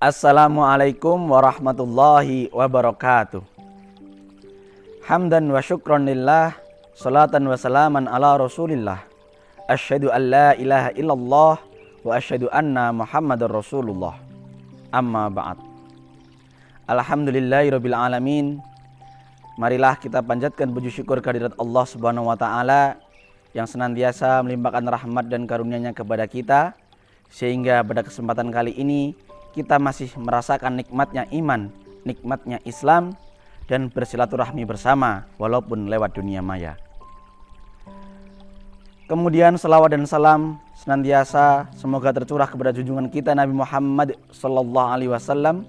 Assalamualaikum warahmatullahi wabarakatuh. Hamdan wa syukran lillah, salatan wa salaman ala rasulillah. Asyhadu an la ilaha illallah wa asyhadu anna muhammadar rasulullah. Amma ba'd. Alhamdulillahirabbil alamin. Marilah kita panjatkan puji syukur kehadirat Allah Subhanahu wa taala yang senantiasa melimpahkan rahmat dan karunia-Nya kepada kita, sehingga pada kesempatan kali ini kita masih merasakan nikmatnya iman, nikmatnya Islam, dan bersilaturahmi bersama walaupun lewat dunia maya. Kemudian selawat dan salam senantiasa semoga tercurah kepada junjungan kita Nabi Muhammad SAW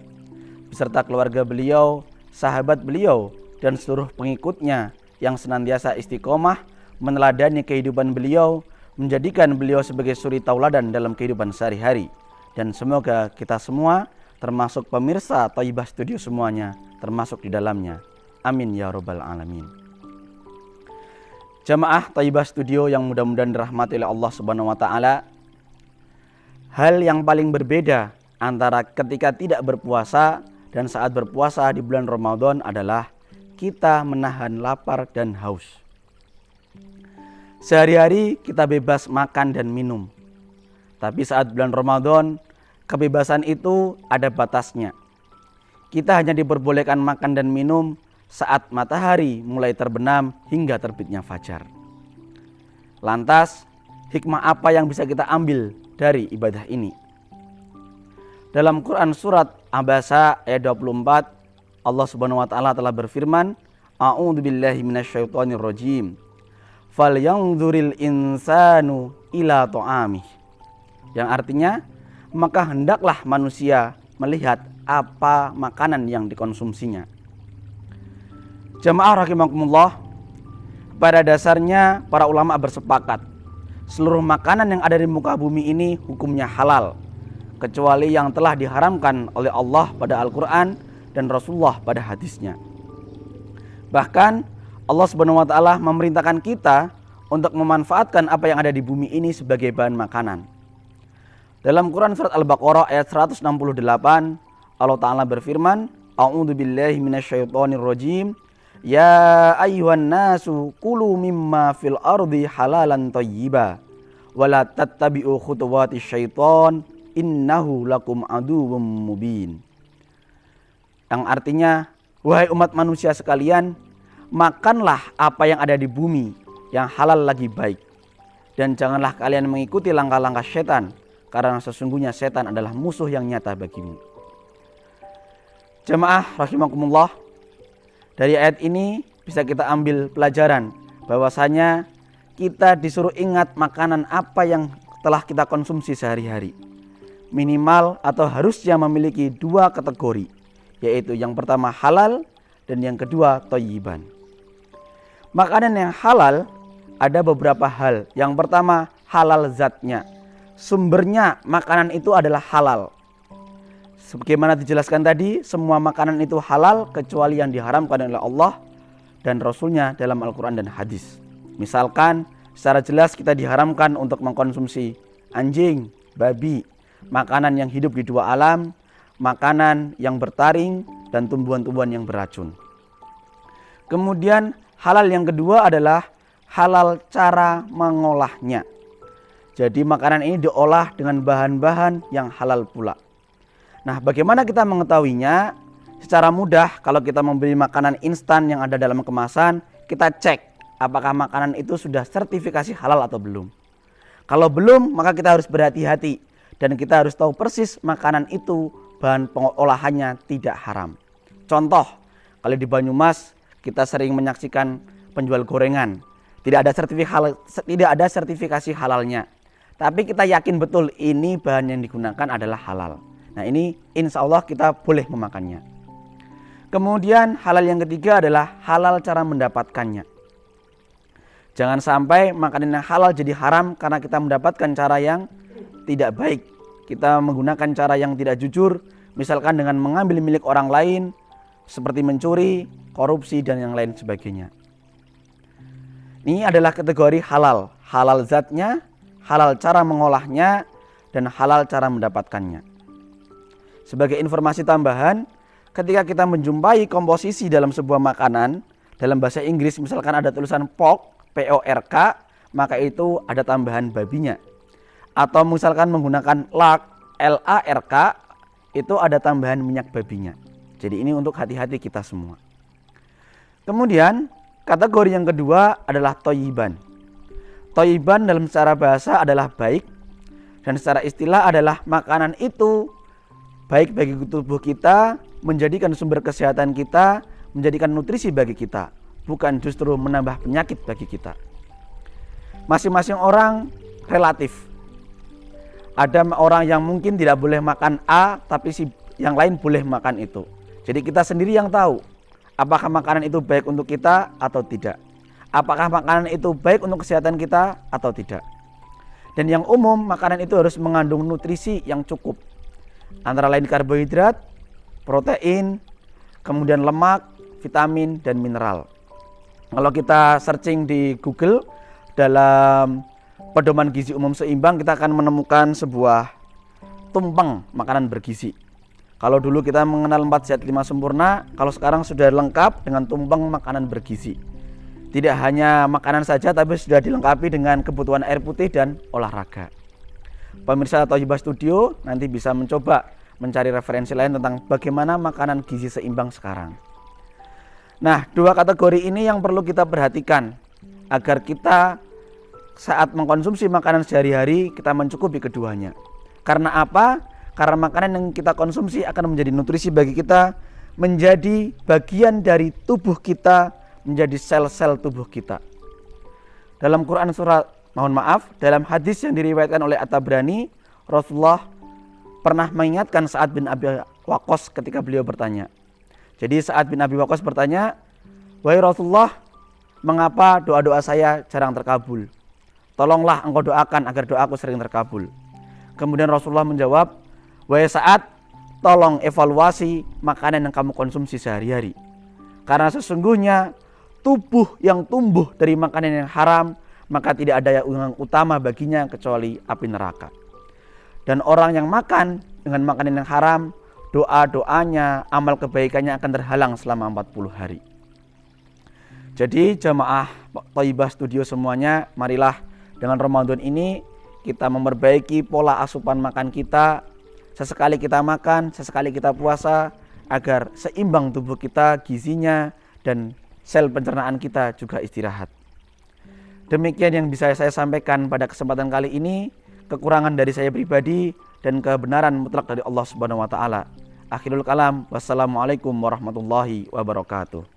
beserta keluarga beliau, sahabat beliau, dan seluruh pengikutnya yang senantiasa istiqomah meneladani kehidupan beliau, menjadikan beliau sebagai suri tauladan dalam kehidupan sehari-hari. Dan semoga kita semua termasuk pemirsa Thayyibah Studio semuanya termasuk di dalamnya. Amin ya rabbal alamin. Jamaah Thayyibah Studio yang mudah-mudahan dirahmati oleh Allah Subhanahu wa taala, hal yang paling berbeda antara ketika tidak berpuasa dan saat berpuasa di bulan Ramadan adalah kita menahan lapar dan haus. Sehari-hari kita bebas makan dan minum. Tapi saat bulan Ramadan, kebebasan itu ada batasnya. Kita hanya diperbolehkan makan dan minum saat matahari mulai terbenam hingga terbitnya fajar. Lantas, hikmah apa yang bisa kita ambil dari ibadah ini? Dalam Quran surat Abasa ayat 24, Allah Subhanahu wa taala telah berfirman, A'udzubillahi minasyaitonirrajim. Falyanzuril insanu ila ta'amih. Yang artinya, maka hendaklah manusia melihat apa makanan yang dikonsumsinya. Jamaah rahimakumullah, pada dasarnya para ulama bersepakat seluruh makanan yang ada di muka bumi ini hukumnya halal, kecuali yang telah diharamkan oleh Allah pada Al-Quran dan Rasulullah pada hadisnya. Bahkan Allah Subhanahu wa taala memerintahkan kita untuk memanfaatkan apa yang ada di bumi ini sebagai bahan makanan. Dalam Quran surat Al-Baqarah ayat 168, Allah Ta'ala berfirman, A'udzubillahi minasyaitonirrajim. Ya ayyuhan nasu kulu mimma fil ardi halalan thayyiba wa la tattabi'u khutuwati syaiton innahu lakum aduwwum mubin. Yang artinya, wahai umat manusia sekalian, makanlah apa yang ada di bumi yang halal lagi baik, dan janganlah kalian mengikuti langkah-langkah setan, karena sesungguhnya setan adalah musuh yang nyata bagimu. Jemaah rahimakumullah, dari ayat ini bisa kita ambil pelajaran bahwasanya kita disuruh ingat makanan apa yang telah kita konsumsi sehari-hari. Minimal atau harusnya memiliki dua kategori, yaitu yang pertama halal dan yang kedua thayyiban. Makanan yang halal ada beberapa hal. Yang pertama, halal zatnya. Sumbernya makanan itu adalah halal. Sebagaimana dijelaskan tadi, semua makanan itu halal kecuali yang diharamkan oleh Allah dan Rasulnya dalam Al-Quran dan hadis. Misalkan secara jelas kita diharamkan untuk mengkonsumsi anjing, babi, makanan yang hidup di dua alam, makanan yang bertaring, dan tumbuhan-tumbuhan yang beracun. Kemudian halal yang kedua adalah halal cara mengolahnya. Jadi makanan ini diolah dengan bahan-bahan yang halal pula. Nah, bagaimana kita mengetahuinya? Secara mudah, kalau kita membeli makanan instan yang ada dalam kemasan, kita cek apakah makanan itu sudah sertifikasi halal atau belum. Kalau belum, maka kita harus berhati-hati dan kita harus tahu persis makanan itu bahan pengolahannya tidak haram. Contoh, kalau di Banyumas kita sering menyaksikan penjual gorengan, tidak ada sertifikasi halalnya. Tapi kita yakin betul ini bahan yang digunakan adalah halal. Nah, ini insya Allah kita boleh memakannya. Kemudian halal yang ketiga adalah halal cara mendapatkannya. Jangan sampai makanan yang halal jadi haram karena kita mendapatkan cara yang tidak baik. Kita menggunakan cara yang tidak jujur, misalkan dengan mengambil milik orang lain, seperti mencuri, korupsi, dan yang lain sebagainya. Ini adalah kategori halal. Halal zatnya, halal cara mengolahnya, dan halal cara mendapatkannya. Sebagai informasi tambahan, ketika kita menjumpai komposisi dalam sebuah makanan, dalam bahasa Inggris misalkan ada tulisan pork, P-O-R-K, maka itu ada tambahan babinya. Atau misalkan menggunakan lard, L-A-R-K, itu ada tambahan minyak babinya. Jadi ini untuk hati-hati kita semua. Kemudian kategori yang kedua adalah thayyiban. Thayyiban dalam secara bahasa adalah baik, dan secara istilah adalah makanan itu baik bagi tubuh kita, menjadikan sumber kesehatan kita, menjadikan nutrisi bagi kita, bukan justru menambah penyakit bagi kita. Masing-masing orang relatif. Ada orang yang mungkin tidak boleh makan A, tapi yang lain boleh makan itu. Jadi kita sendiri yang tahu apakah makanan itu baik untuk kita atau tidak. Apakah makanan itu baik untuk kesehatan kita atau tidak. Dan yang umum, makanan itu harus mengandung nutrisi yang cukup. Antara lain karbohidrat, protein, kemudian lemak, vitamin, dan mineral. Kalau kita searching di Google dalam pedoman gizi umum seimbang, kita akan menemukan sebuah tumpeng makanan bergizi. Kalau dulu kita mengenal 4 sehat 5 sempurna, kalau sekarang sudah lengkap dengan tumpeng makanan bergizi. Tidak hanya makanan saja, tapi sudah dilengkapi dengan kebutuhan air putih dan olahraga. Pemirsa Thayyibah Studio nanti bisa mencoba mencari referensi lain tentang bagaimana makanan gizi seimbang sekarang. Nah, dua kategori ini yang perlu kita perhatikan agar kita saat mengkonsumsi makanan sehari-hari kita mencukupi keduanya. Karena apa? Karena makanan yang kita konsumsi akan menjadi nutrisi bagi kita, menjadi bagian dari tubuh kita, menjadi sel-sel tubuh kita. Dalam Quran dalam hadis yang diriwayatkan oleh At-Tabrani, Rasulullah pernah mengingatkan Sa'ad bin Abi Waqqas ketika beliau bertanya. Jadi Sa'ad bin Abi Waqqas bertanya, "Wahai Rasulullah, mengapa doa-doa saya jarang terkabul? Tolonglah engkau doakan agar doaku sering terkabul." Kemudian Rasulullah menjawab, "Wahai Sa'ad, tolong evaluasi makanan yang kamu konsumsi sehari-hari. Karena sesungguhnya tubuh yang tumbuh dari makanan yang haram, maka tidak ada yang utama baginya kecuali api neraka. Dan orang yang makan dengan makanan yang haram, doa-doanya, amal kebaikannya akan terhalang selama 40 hari. Jadi jamaah Thayyibah Studio semuanya, marilah dengan Ramadan ini kita memperbaiki pola asupan makan kita. Sesekali kita makan, sesekali kita puasa, agar seimbang tubuh kita, gizinya, dan sel pencernaan kita juga istirahat. Demikian yang bisa saya sampaikan pada kesempatan kali ini. Kekurangan dari saya pribadi dan kebenaran mutlak dari Allah Subhanahu wa taala. Akhirul kalam, wassalamualaikum warahmatullahi wabarakatuh.